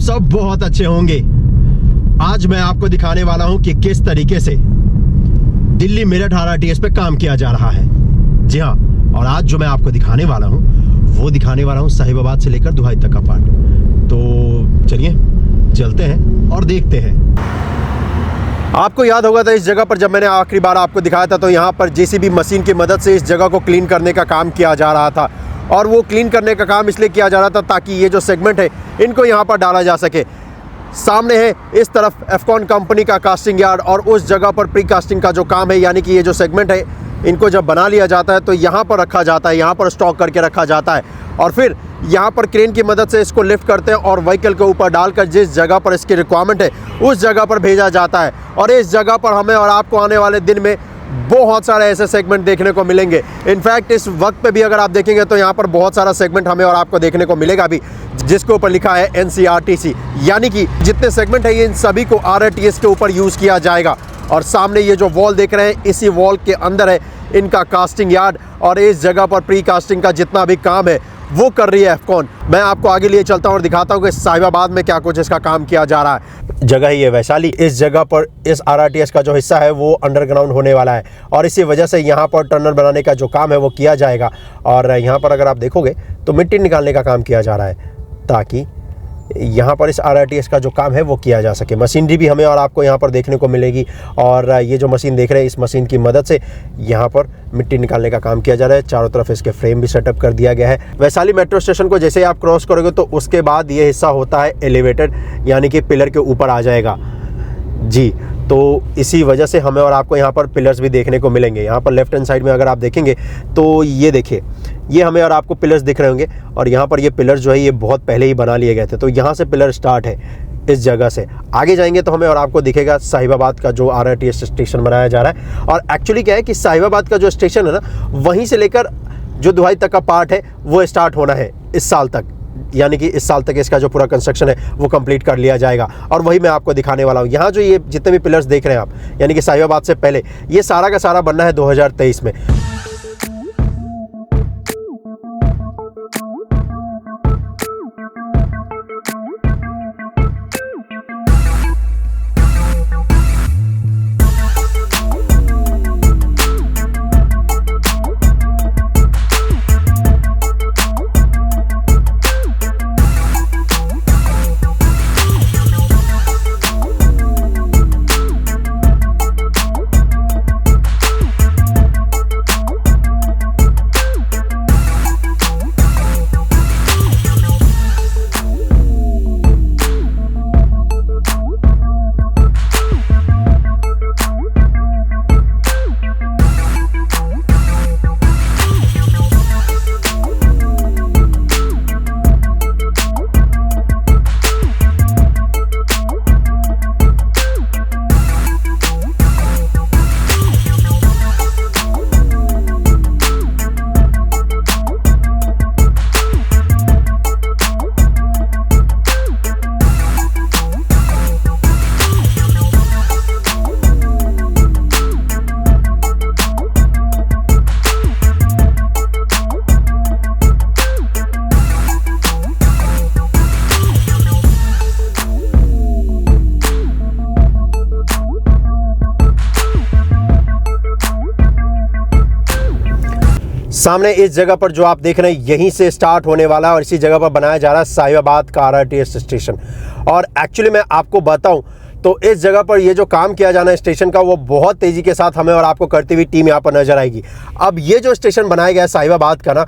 सब बहुत अच्छे होंगे। आज मैं आपको दिखाने वाला हूं कि किस तरीके से दिल्ली मेरठ RRTS पे काम किया जा रहा है। जी हाँ, और आज जो मैं आपको दिखाने वाला हूं वो दिखाने वाला हूं साहिबाबाद से लेकर दुहाई तक का पार्ट। तो चलिए चलते हैं और देखते हैं। आपको याद होगा था इस जगह पर जब मैंने आखिरी बार आपको दिखाया था तो यहाँ पर JCB मशीन की मदद से इस जगह को क्लीन करने का काम किया जा रहा था। और वो क्लीन करने का काम इसलिए किया जा रहा था ताकि ये जो सेगमेंट है इनको यहाँ पर डाला जा सके। सामने है इस तरफ एफकॉन कंपनी का कास्टिंग यार्ड और उस जगह पर प्री कास्टिंग का जो काम है, यानी कि ये जो सेगमेंट है इनको जब बना लिया जाता है तो यहाँ पर रखा जाता है, यहाँ पर स्टॉक करके रखा जाता है और फिर यहाँ पर क्रेन की मदद से इसको लिफ्ट करते हैं और व्हीकल के ऊपर डालकर जिस जगह पर इसकी रिक्वायरमेंट है उस जगह पर भेजा जाता है। और इस जगह पर हमें और आपको आने वाले दिन में बहुत सारे ऐसे सेगमेंट देखने को मिलेंगे। इनफैक्ट इस वक्त पे भी अगर आप देखेंगे तो यहाँ पर बहुत सारा सेगमेंट हमें और आपको देखने को मिलेगा भी, जिसके ऊपर लिखा है NCRTC, यानी कि जितने सेगमेंट है ये इन सभी को RRTS के ऊपर यूज़ किया जाएगा। और सामने ये जो वॉल देख रहे हैं इसी वॉल के अंदर है इनका कास्टिंग यार्ड और इस जगह पर प्री कास्टिंग का जितना भी काम है वो कर रही है एफकॉन। मैं आपको आगे लिए चलता हूँ और दिखाता हूँ कि साहिबाबाद में क्या कुछ इसका काम किया जा रहा है। जगह ही है वैशाली। इस जगह पर इस RRTS का जो हिस्सा है वो अंडरग्राउंड होने वाला है और इसी वजह से यहाँ पर टनल बनाने का जो काम है वो किया जाएगा। और यहाँ पर अगर आप देखोगे तो मिट्टी निकालने का काम किया जा रहा है ताकि यहाँ पर इस RRTS का जो काम है वो किया जा सके। मशीनरी भी हमें और आपको यहाँ पर देखने को मिलेगी और ये जो मशीन देख रहे हैं इस मशीन की मदद से यहाँ पर मिट्टी निकालने का काम किया जा रहा है। चारों तरफ इसके फ्रेम भी सेटअप कर दिया गया है। वैशाली मेट्रो स्टेशन को जैसे ही आप क्रॉस करोगे तो उसके बाद ये हिस्सा होता है एलिवेटेड, यानी कि पिलर के ऊपर आ जाएगा जी। तो इसी वजह से हमें और आपको यहाँ पर पिलर्स भी देखने को मिलेंगे। यहाँ पर लेफ्ट हैंड साइड में अगर आप देखेंगे तो ये देखिए, ये हमें और आपको पिलर्स दिख रहे होंगे और यहाँ पर ये पिलर्स जो है ये बहुत पहले ही बना लिए गए थे। तो यहाँ से पिलर स्टार्ट है। इस जगह से आगे जाएंगे तो हमें और आपको दिखेगा साहिबाबाद का जो RRTS स्टेशन बनाया जा रहा है। और एक्चुअली क्या है कि साहिबाबाद का जो स्टेशन है ना, वहीं से लेकर जो दुहाई तक का पार्ट है वो स्टार्ट होना है इस साल तक, यानी कि इस साल तक इसका जो पूरा कंस्ट्रक्शन है वो कंप्लीट कर लिया जाएगा। और वही मैं आपको दिखाने वाला हूँ। यहाँ जो ये जितने भी पिलर्स देख रहे हैं आप, यानी कि साहिबाबाद से पहले ये सारा का सारा बनना है 2023 में। सामने इस जगह पर जो आप देख रहे हैं यहीं से स्टार्ट होने वाला है और इसी जगह पर बनाया जा रहा है साहिबाबाद का RRTS स्टेशन। और एक्चुअली मैं आपको बताऊं तो इस जगह पर ये जो काम किया जाना है स्टेशन का वो बहुत तेज़ी के साथ हमें और आपको करती हुई टीम यहाँ पर नजर आएगी। अब ये जो स्टेशन बनाया गया है साहिबाबाद का ना,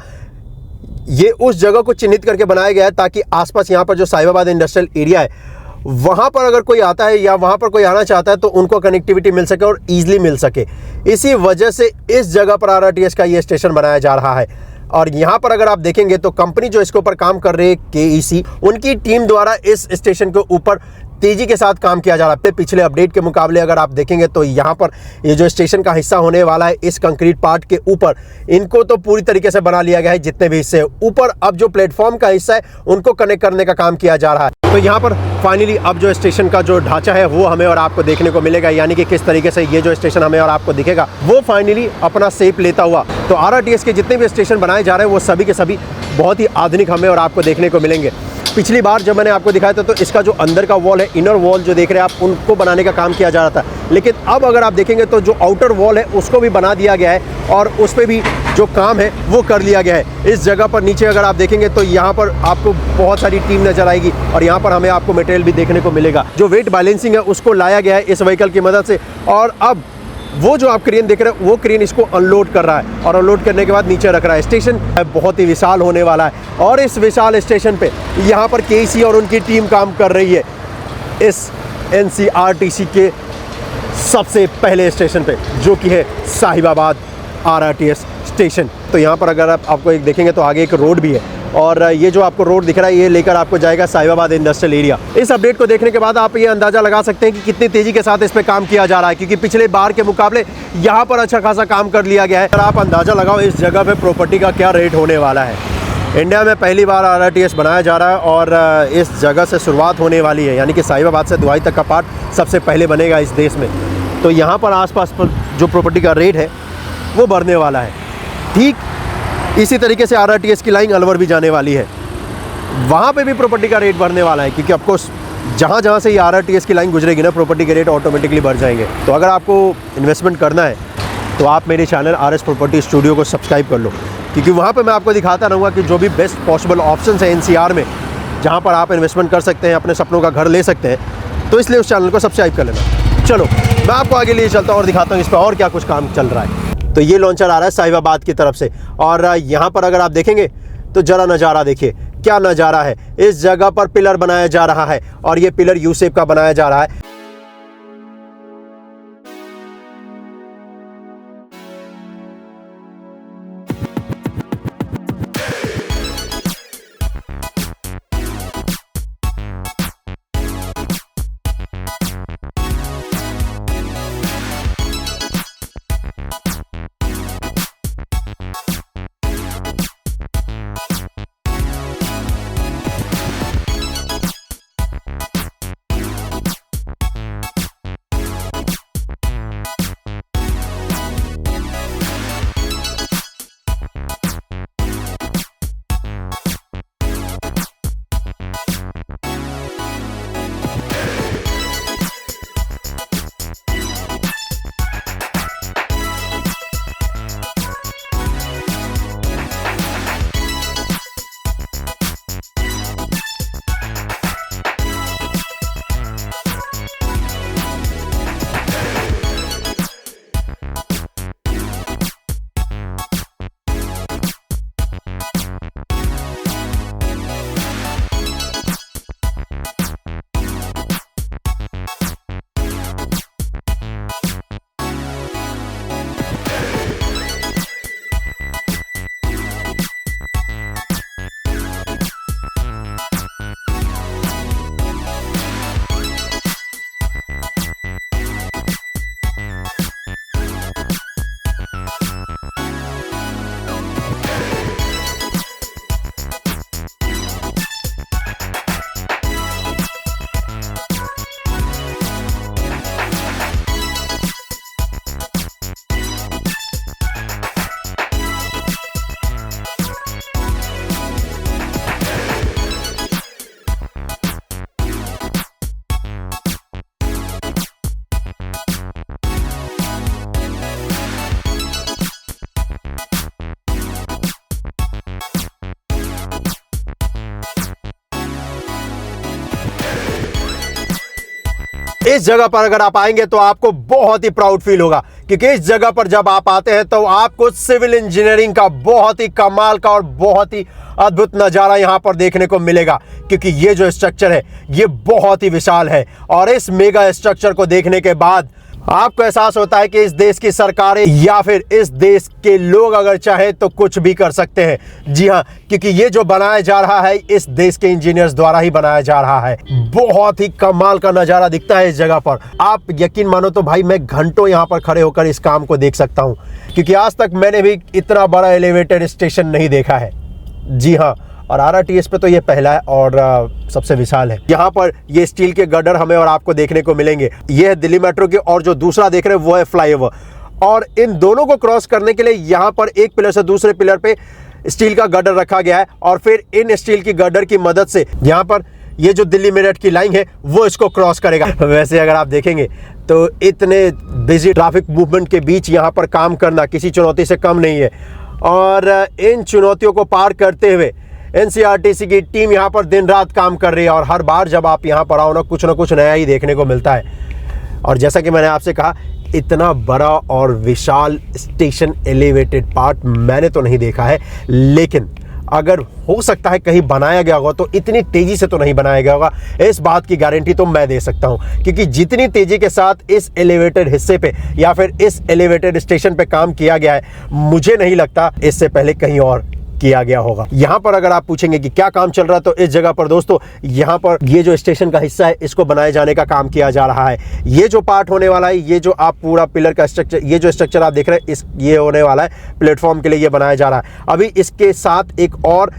ये उस जगह को चिन्हित करके बनाया गया है ताकि आसपास यहाँ पर जो साहिबाबाद इंडस्ट्रियल एरिया है वहाँ पर अगर कोई आता है या वहाँ पर कोई आना चाहता है तो उनको कनेक्टिविटी मिल सके और ईजिली मिल सके। इसी वजह से इस जगह पर RRTS का ये स्टेशन बनाया जा रहा है। और यहाँ पर अगर आप देखेंगे तो कंपनी जो इसके ऊपर काम कर रही है KEC, उनकी टीम द्वारा इस स्टेशन के ऊपर तेजी के साथ काम किया जा रहा है। पिछले अपडेट के मुकाबले अगर आप देखेंगे तो यहाँ पर ये जो स्टेशन का हिस्सा होने वाला है इस कंक्रीट पार्ट के ऊपर इनको तो पूरी तरीके से बना लिया गया है जितने भी हिस्से ऊपर। अब जो प्लेटफॉर्म का हिस्सा है उनको कनेक्ट करने का काम किया जा रहा है। तो यहाँ पर फाइनली अब जो स्टेशन का जो ढांचा है वो हमें और आपको देखने को मिलेगा, यानी कि किस तरीके से ये जो स्टेशन हमें और आपको दिखेगा वो फाइनली अपना शेप लेता हुआ। तो RRTS के जितने भी स्टेशन बनाए जा रहे हैं वो सभी के सभी बहुत ही आधुनिक हमें और आपको देखने को मिलेंगे। पिछली बार जब मैंने आपको दिखाया था तो इसका जो अंदर का वॉल है, इनर वॉल जो देख रहे हैं आप, उनको बनाने का काम किया जा रहा था। लेकिन अब अगर आप देखेंगे तो जो आउटर वॉल है उसको भी बना दिया गया है और उस पर भी जो काम है वो कर लिया गया है। इस जगह पर नीचे अगर आप देखेंगे तो यहाँ पर आपको बहुत सारी टीम नज़र आएगी और यहाँ पर हमें आपको मटेरियल भी देखने को मिलेगा। जो वेट बैलेंसिंग है उसको लाया गया है इस व्हीकल की मदद से। और अब वो जो आप क्रेन देख रहे हैं वो क्रेन इसको अनलोड कर रहा है और अनलोड करने के बाद नीचे रख रहा है। स्टेशन बहुत ही विशाल होने वाला है और इस विशाल स्टेशन पे यहाँ पर केसी और उनकी टीम काम कर रही है इस NCRTC के सबसे पहले स्टेशन पे, जो कि है साहिबाबाद RRTS स्टेशन। तो यहाँ पर अगर आपको एक देखेंगे तो आगे एक रोड भी है और ये जो आपको रोड दिख रहा है ये लेकर आपको जाएगा साहिबाबाद इंडस्ट्रियल एरिया। इस अपडेट को देखने के बाद आप ये अंदाज़ा लगा सकते हैं कि कितनी तेज़ी के साथ इस पे काम किया जा रहा है, क्योंकि पिछले बार के मुकाबले यहाँ पर अच्छा खासा काम कर लिया गया है। और आप अंदाज़ा लगाओ इस जगह पे प्रॉपर्टी का क्या रेट होने वाला है। इंडिया में पहली बार RRTS बनाया जा रहा है और इस जगह से शुरुआत होने वाली है, यानी कि साहिबाबाद से दुआई तक का पार्ट सबसे पहले बनेगा इस देश में। तो यहाँ पर आसपास पर जो प्रॉपर्टी का रेट है वो बढ़ने वाला है। ठीक इसी तरीके से RRTS की लाइन अलवर भी जाने वाली है, वहाँ पे भी प्रॉपर्टी का रेट बढ़ने वाला है, क्योंकि ऑफकोर्स जहाँ जहाँ से ये RRTS की लाइन गुजरेगी ना, प्रॉपर्टी के रेट ऑटोमेटिकली बढ़ जाएंगे। तो अगर आपको इन्वेस्टमेंट करना है तो आप मेरे चैनल RS प्रॉपर्टी स्टूडियो को सब्सक्राइब कर लो, क्योंकि वहाँ पे मैं आपको दिखाता रहूँगा कि जो भी बेस्ट पॉसिबल ऑप्शन है NCR में जहाँ पर आप इन्वेस्टमेंट कर सकते हैं, अपने सपनों का घर ले सकते हैं। तो इसलिए उस चैनल को सब्सक्राइब कर लेना। चलो मैं आपको आगे लिए चलता हूँ और दिखाता हूँ इस पर और क्या कुछ काम चल रहा है। तो ये लॉन्चर आ रहा है साहिबाबाद की तरफ से और यहाँ पर अगर आप देखेंगे तो ज़रा नज़ारा देखिए, क्या नज़ारा है। इस जगह पर पिलर बनाया जा रहा है और ये पिलर यू शेप का बनाया जा रहा है। इस जगह पर अगर आप आएंगे तो आपको बहुत ही प्राउड फील होगा, क्योंकि इस जगह पर जब आप आते हैं तो आपको सिविल इंजीनियरिंग का बहुत ही कमाल का और बहुत ही अद्भुत नज़ारा यहाँ पर देखने को मिलेगा। क्योंकि ये जो स्ट्रक्चर है ये बहुत ही विशाल है और इस मेगा स्ट्रक्चर को देखने के बाद आपको एहसास होता है कि इस देश की सरकारें या फिर इस देश के लोग अगर चाहे तो कुछ भी कर सकते हैं। जी हाँ, क्योंकि ये जो बनाया जा रहा है इस देश के इंजीनियर्स द्वारा ही बनाया जा रहा है। बहुत ही कमाल का नज़ारा दिखता है इस जगह पर। आप यकीन मानो तो भाई मैं घंटों यहाँ पर खड़े होकर इस काम को देख सकता हूँ, क्योंकि आज तक मैंने भी इतना बड़ा एलिवेटेड स्टेशन नहीं देखा है। जी हाँ, और RRTS पे तो ये पहला है और सबसे विशाल है। यहाँ पर ये स्टील के गर्डर हमें और आपको देखने को मिलेंगे। ये है दिल्ली मेट्रो के, और जो दूसरा देख रहे हैं वो है फ्लाईओवर। और इन दोनों को क्रॉस करने के लिए यहाँ पर एक पिलर से दूसरे पिलर पे स्टील का गर्डर रखा गया है और फिर इन स्टील की गर्डर की मदद से यहाँ पर ये जो दिल्ली मेरठ की लाइन है वो इसको क्रॉस करेगा। वैसे अगर आप देखेंगे तो इतने बिजी ट्रैफिक मूवमेंट के बीच यहाँ पर काम करना किसी चुनौती से कम नहीं है और इन चुनौतियों को पार करते हुए एनसीआरटीसी की टीम यहाँ पर दिन रात काम कर रही है और हर बार जब आप यहाँ पर आओ ना कुछ नया ही देखने को मिलता है। और जैसा कि मैंने आपसे कहा, इतना बड़ा और विशाल स्टेशन एलिवेटेड पार्ट मैंने तो नहीं देखा है, लेकिन अगर हो सकता है कहीं बनाया गया होगा तो इतनी तेजी से तो नहीं बनाया गया होगा, इस बात की गारंटी तो मैं दे सकता हूं। क्योंकि जितनी तेजी के साथ इस एलिवेटेड हिस्से पे या फिर इस एलिवेटेड स्टेशन पे काम किया गया है, मुझे नहीं लगता इससे पहले कहीं और किया गया होगा। यहाँ पर अगर आप पूछेंगे कि क्या काम चल रहा है, तो इस जगह पर दोस्तों यहाँ पर ये जो स्टेशन का हिस्सा है इसको बनाए जाने का काम किया जा रहा है। ये जो पार्ट होने वाला है, ये जो आप पूरा पिलर का स्ट्रक्चर, ये जो स्ट्रक्चर आप देख रहे हैं, ये होने वाला है प्लेटफॉर्म के लिए ये बनाया जा रहा है। अभी इसके साथ एक और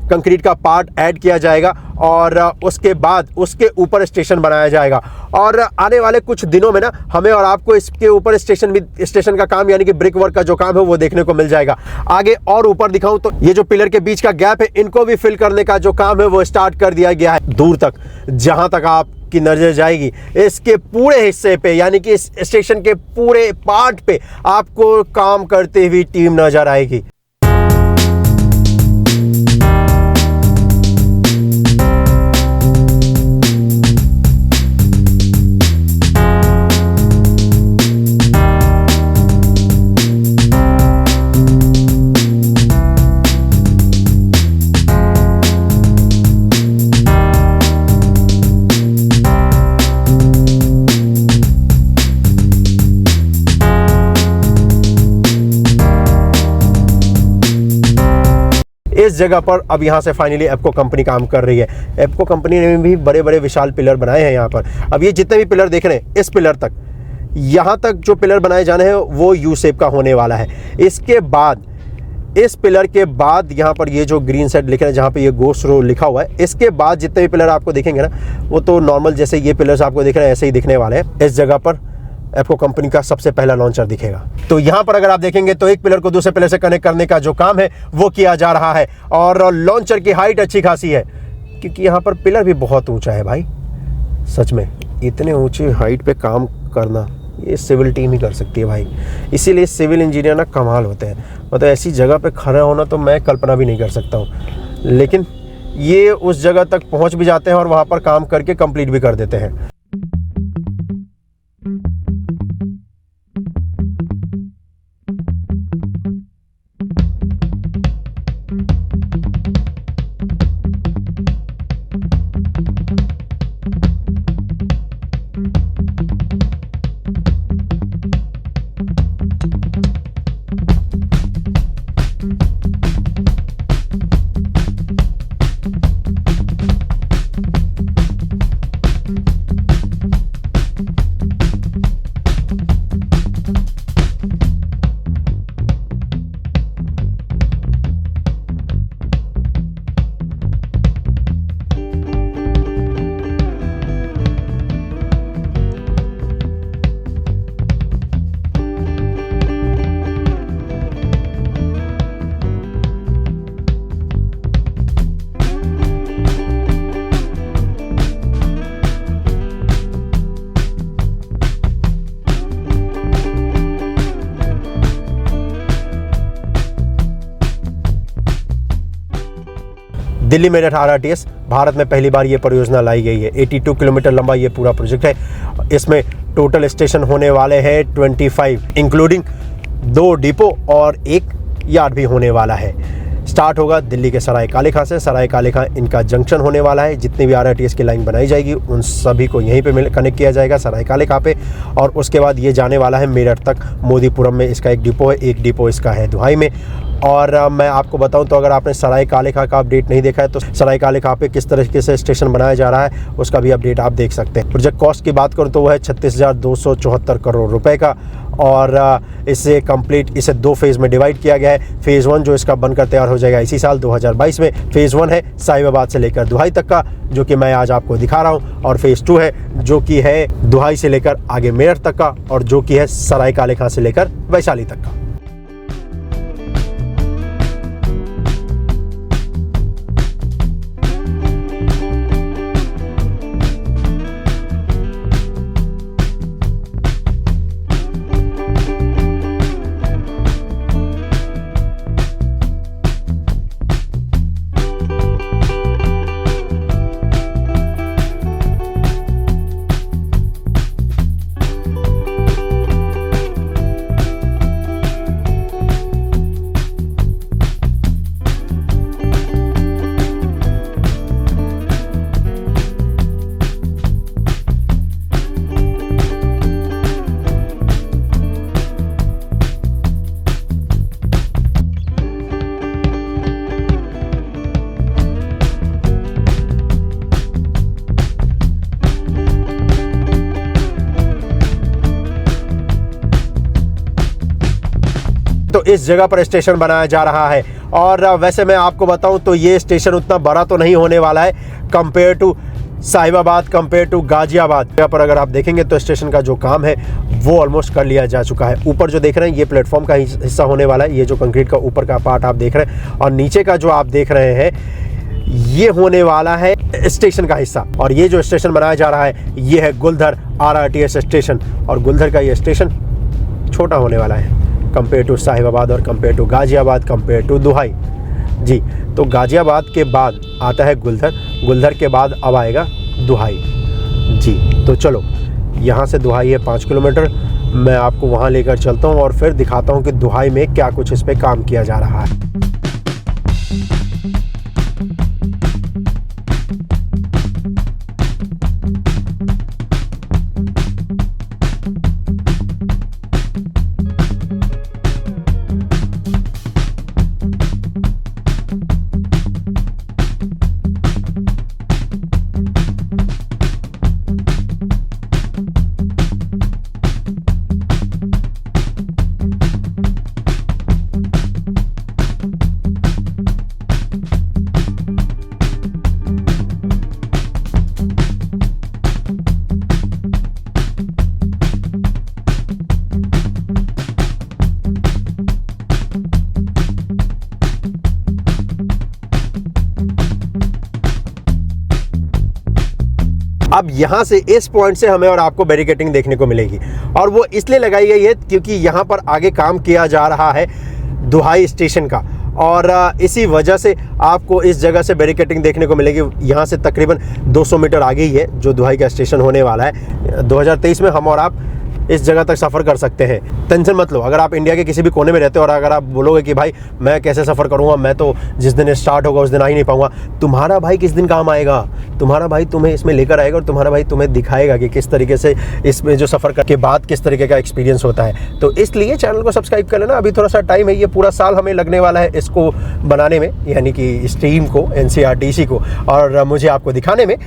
कंक्रीट का पार्ट ऐड किया जाएगा और उसके बाद उसके ऊपर स्टेशन बनाया जाएगा और आने वाले कुछ दिनों में ना हमें और आपको इसके ऊपर स्टेशन का काम यानी कि ब्रिक वर्क का जो काम है वो देखने को मिल जाएगा। आगे और ऊपर दिखाऊं तो ये जो पिलर के बीच का गैप है इनको भी फिल करने का जो काम है वो स्टार्ट कर दिया गया है। दूर तक जहां तक आपकी नजर जाएगी इसके पूरे हिस्से पे यानी कि इस स्टेशन के पूरे पार्ट पे आपको काम करती हुई टीम नजर आएगी। इस जगह पर अब यहाँ से फाइनली एप्को कंपनी काम कर रही है। एप्को कंपनी ने भी बड़े बड़े विशाल पिलर बनाए हैं यहाँ पर। अब ये जितने भी पिलर देख रहे हैं, इस पिलर तक, यहाँ तक जो पिलर बनाए जाने हैं वो यू शेप का होने वाला है। इसके बाद इस पिलर के बाद यहाँ पर ये जो ग्रीन साइड लिख रहे हैं जहाँ पे ये गोस्ट रो लिखा हुआ है, इसके बाद जितने भी पिलर आपको दिखेंगे ना वो तो नॉर्मल जैसे ये पिलर्स आपको दिख रहे हैं ऐसे ही दिखने वाले हैं। इस जगह पर एप्को कंपनी का सबसे पहला लॉन्चर दिखेगा। तो यहाँ पर अगर आप देखेंगे तो एक पिलर को दूसरे पिलर से कनेक्ट करने का जो काम है वो किया जा रहा है और लॉन्चर की हाइट अच्छी खासी है क्योंकि यहाँ पर पिलर भी बहुत ऊंचा है भाई। सच में इतने ऊंची हाइट पे काम करना ये सिविल टीम ही कर सकती है भाई। इसीलिए सिविल इंजीनियर ना कमाल होते हैं। मतलब ऐसी जगह पे खड़ा होना तो मैं कल्पना भी नहीं कर सकता हूँ, लेकिन ये उस जगह तक पहुँच भी जाते हैं और वहाँ पर काम करके कंप्लीट भी कर देते हैं। दिल्ली मेरठ आरआरटीएस भारत में पहली बार ये परियोजना लाई गई है। 82 किलोमीटर लंबा ये पूरा प्रोजेक्ट है। इसमें टोटल स्टेशन होने वाले हैं 25 इंक्लूडिंग 2 डिपो और 1 यार्ड भी होने वाला है। स्टार्ट होगा दिल्ली के सराय काले खां से। सराय काले खां इनका जंक्शन होने वाला है। जितनी भी आरआरटीएस की लाइन बनाई जाएगी उन सभी को यहीं पे कनेक्ट किया जाएगा सराय काले खां पे और उसके बाद ये जाने वाला है मेरठ तक। मोदीपुरम में इसका एक डिपो है, एक डिपो इसका है दुहाई में। और मैं आपको बताऊं तो अगर आपने सराय काले खां का अपडेट नहीं देखा है तो सराय काले खां पे किस तरीके से स्टेशन बनाया जा रहा है उसका भी अपडेट आप देख सकते हैं। प्रोजेक्ट कॉस्ट की बात करूं तो वो है 36,274 करोड़ रुपए का और इसे 2 फेज़ में डिवाइड किया गया है। फेज़ 1 जो इसका बनकर तैयार हो जाएगा इसी साल 2022 में। फेज़ 1 है साहिबाबाद से लेकर दुहाई तक का, जो कि मैं आज आपको दिखा रहा हूं, और फेज़ 2 है जो कि है दुहाई से लेकर आगे मेरठ तक का और जो कि है सराय काले खां से लेकर वैशाली तक का। तो इस जगह पर स्टेशन बनाया जा रहा है। और वैसे मैं आपको बताऊं तो ये स्टेशन उतना बड़ा तो नहीं होने वाला है compare to Sahibabad, compare to Ghaziabad. यहाँ पर अगर आप देखेंगे तो स्टेशन का जो काम है वो ऑलमोस्ट कर लिया जा चुका है। ऊपर जो देख रहे हैं ये प्लेटफॉर्म का हिस्सा होने वाला है, ये जो कंक्रीट का ऊपर का पार्ट आप देख रहे हैं, और नीचे का जो आप देख रहे हैं ये होने वाला है स्टेशन का हिस्सा। और ये जो स्टेशन बनाया जा रहा है ये है गुलधर RRTS स्टेशन। और गुलधर का ये स्टेशन छोटा होने वाला है कंपेयर टू साहिबाबाद और compare to Ghaziabad, compare to Duhai ji. तो गाजियाबाद के बाद आता है गुलधर, गुलधर के बाद अब आएगा दुहाई जी। तो चलो यहाँ से दुहाई है 5 किलोमीटर, मैं आपको वहाँ लेकर चलता हूँ और फिर दिखाता हूँ कि दुहाई में क्या कुछ इस पे काम किया जा रहा है। अब यहाँ से इस पॉइंट से हमें और आपको बैरिकेटिंग देखने को मिलेगी, और वो इसलिए लगाई गई है क्योंकि यहाँ पर आगे काम किया जा रहा है दुहाई स्टेशन का, और इसी वजह से आपको इस जगह से बैरिकेटिंग देखने को मिलेगी। यहाँ से तकरीबन 200 मीटर आगे ही है जो दुहाई का स्टेशन होने वाला है। 2023 में हम और आप इस जगह तक सफ़र कर सकते हैं। टेंशन मत लो, अगर आप इंडिया के किसी भी कोने में रहते हो और अगर आप बोलोगे कि भाई मैं कैसे सफ़र करूँगा, मैं तो जिस दिन स्टार्ट होगा उस दिन आ ही नहीं पाऊँगा, तुम्हारा भाई किस दिन काम आएगा, तुम्हारा भाई तुम्हें इसमें लेकर आएगा और तुम्हारा भाई तुम्हें दिखाएगा कि किस तरीके से इसमें जो सफ़र करने के बाद किस तरीके का एक्सपीरियंस होता है। तो इसलिए चैनल को सब्सक्राइब कर लेना। अभी थोड़ा सा टाइम है, ये पूरा साल हमें लगने वाला है इसको बनाने में, यानी कि इस टीम को, NCRTC को, और मुझे आपको दिखाने में।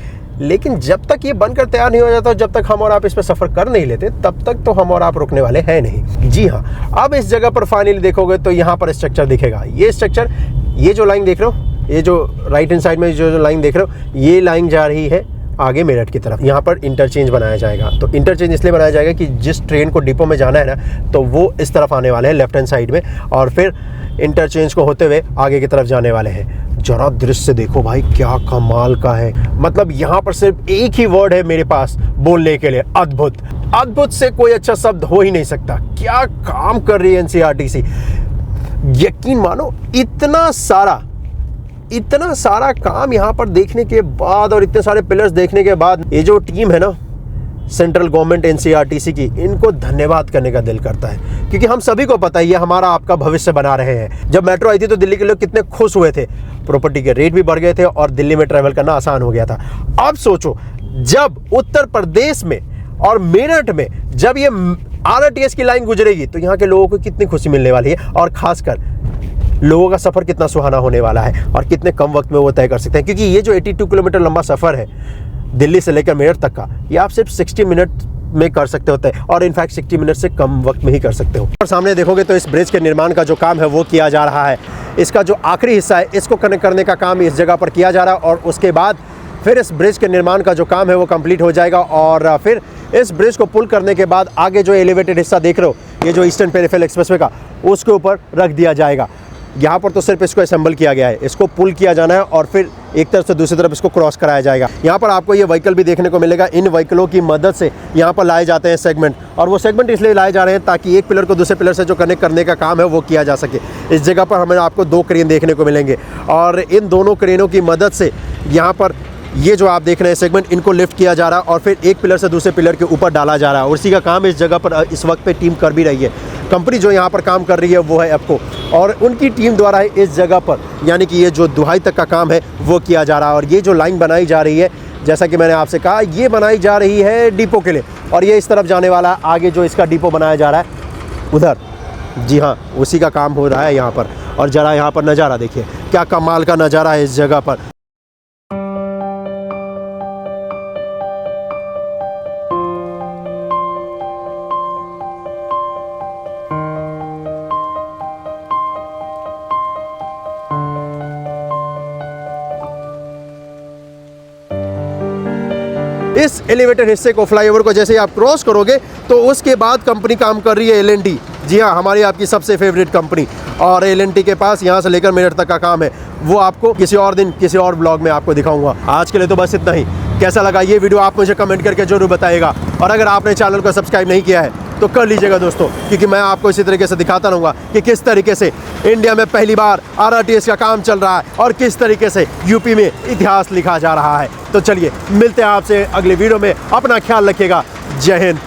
लेकिन जब तक ये बनकर तैयार नहीं हो जाता, जब तक हम और आप इस पर सफ़र कर नहीं लेते, तब तक तो हम और आप रुकने वाले हैं नहीं। जी हाँ, अब इस जगह पर फाइनली देखोगे तो यहाँ पर स्ट्रक्चर दिखेगा। ये स्ट्रक्चर, ये जो लाइन देख रहे हो, ये जो राइट हैंड साइड में जो लाइन देख रहे हो, ये लाइन जा रही है आगे मेरठ की तरफ। यहाँ पर इंटरचेंज बनाया जाएगा। तो इंटरचेंज इसलिए बनाया जाएगा कि जिस ट्रेन को डिपो में जाना है ना, तो वो इस तरफ आने वाले हैं लेफ्ट हैंड साइड में, और फिर इंटरचेंज को होते हुए आगे की तरफ जाने वाले हैं। जरा दृश्य देखो भाई, क्या कमाल का है। मतलब यहाँ पर सिर्फ एक ही वर्ड है मेरे पास बोलने के लिए, अद्भुत। अद्भुत से कोई अच्छा शब्द हो ही नहीं सकता। क्या काम कर रही है NCRTC, यकीन मानो। इतना सारा काम यहाँ पर देखने के बाद और इतने सारे पिलर्स देखने के बाद, ये जो टीम है ना सेंट्रल गवर्नमेंट NCRTC की, इनको धन्यवाद करने का दिल करता है। क्योंकि हम सभी को पता है ये हमारा आपका भविष्य बना रहे हैं। जब मेट्रो आई थी तो दिल्ली के लोग कितने खुश हुए थे, प्रॉपर्टी के रेट भी बढ़ गए थे और दिल्ली में ट्रैवल करना आसान हो गया था। अब सोचो, जब उत्तर प्रदेश में और मेरठ में जब ये RRTS की लाइन गुजरेगी तो यहाँ के लोगों को कितनी खुशी मिलने वाली है, और खासकर लोगों का सफ़र कितना सुहाना होने वाला है और कितने कम वक्त में वो तय कर सकते हैं। क्योंकि ये जो 82 किलोमीटर लंबा सफ़र है दिल्ली से लेकर मेरठ तक का, ये आप सिर्फ 60 मिनट में कर सकते होते हैं, और इनफैक्ट 60 मिनट से कम वक्त में ही कर सकते हो। और सामने देखोगे तो इस ब्रिज के निर्माण का जो काम है वो किया जा रहा है। इसका जो आखिरी हिस्सा है इसको कनेक्ट करने का काम इस जगह पर किया जा रहा है, और उसके बाद फिर इस ब्रिज के निर्माण का जो काम है वो कंप्लीट हो जाएगा। और फिर इस ब्रिज को पुल करने के बाद आगे जो एलिवेटेड हिस्सा देख रहे हो, ये जो ईस्टर्न पेरिफेरल एक्सप्रेसवे का, उसके ऊपर रख दिया जाएगा। यहाँ पर तो सिर्फ इसको असेंबल किया गया है, इसको पुल किया जाना है और फिर एक तरफ से दूसरी तरफ इसको क्रॉस कराया जाएगा। यहाँ पर आपको ये व्हीकल भी देखने को मिलेगा। इन व्हीकलों की मदद से यहाँ पर लाए जाते हैं सेगमेंट, और वो सेगमेंट इसलिए लाए जा रहे हैं ताकि एक पिलर को दूसरे पिलर से जो कनेक्ट करने का काम है वो किया जा सके। इस जगह पर हमें आपको 2 क्रेन देखने को मिलेंगे, और इन दोनों क्रेनों की मदद से यहाँ पर ये जो आप देख रहे हैं सेगमेंट, इनको लिफ्ट किया जा रहा है और फिर एक पिलर से दूसरे पिलर के ऊपर डाला जा रहा है। और इसी का काम इस जगह पर इस वक्त पे टीम कर भी रही है। कंपनी जो यहाँ पर काम कर रही है वो है एप्को, और उनकी टीम द्वारा इस जगह पर, यानी कि ये जो दुहाई तक का काम है वो किया जा रहा है। और ये जो लाइन बनाई जा रही है, जैसा कि मैंने आपसे कहा, ये बनाई जा रही है डिपो के लिए, और ये इस तरफ जाने वाला है। आगे जो इसका डिपो बनाया जा रहा है उधर, जी हाँ, उसी का काम हो रहा है यहाँ पर। और ज़रा यहाँ पर नज़ारा देखिए, क्या कमाल का नज़ारा है इस जगह पर। इस एलिवेटेड हिस्से को, फ्लाईओवर को जैसे ही आप क्रॉस करोगे तो उसके बाद कंपनी काम कर रही है L&T। जी हाँ, हमारी आपकी सबसे फेवरेट कंपनी। और L&T के पास यहाँ से लेकर मेरठ तक का काम है, वो आपको किसी और दिन किसी और ब्लॉग में आपको दिखाऊंगा। आज के लिए तो बस इतना ही। कैसा लगा ये वीडियो आप मुझे कमेंट करके जरूर बताइएगा। और अगर आपने चैनल को सब्सक्राइब नहीं किया है तो कर लीजिएगा दोस्तों, क्योंकि मैं आपको इसी तरीके से दिखाता रहूँगा कि किस तरीके से इंडिया में पहली बार RRTS का काम चल रहा है और किस तरीके से यूपी में इतिहास लिखा जा रहा है। तो चलिए मिलते हैं आपसे अगले वीडियो में। अपना ख्याल रखिएगा। जय हिंद।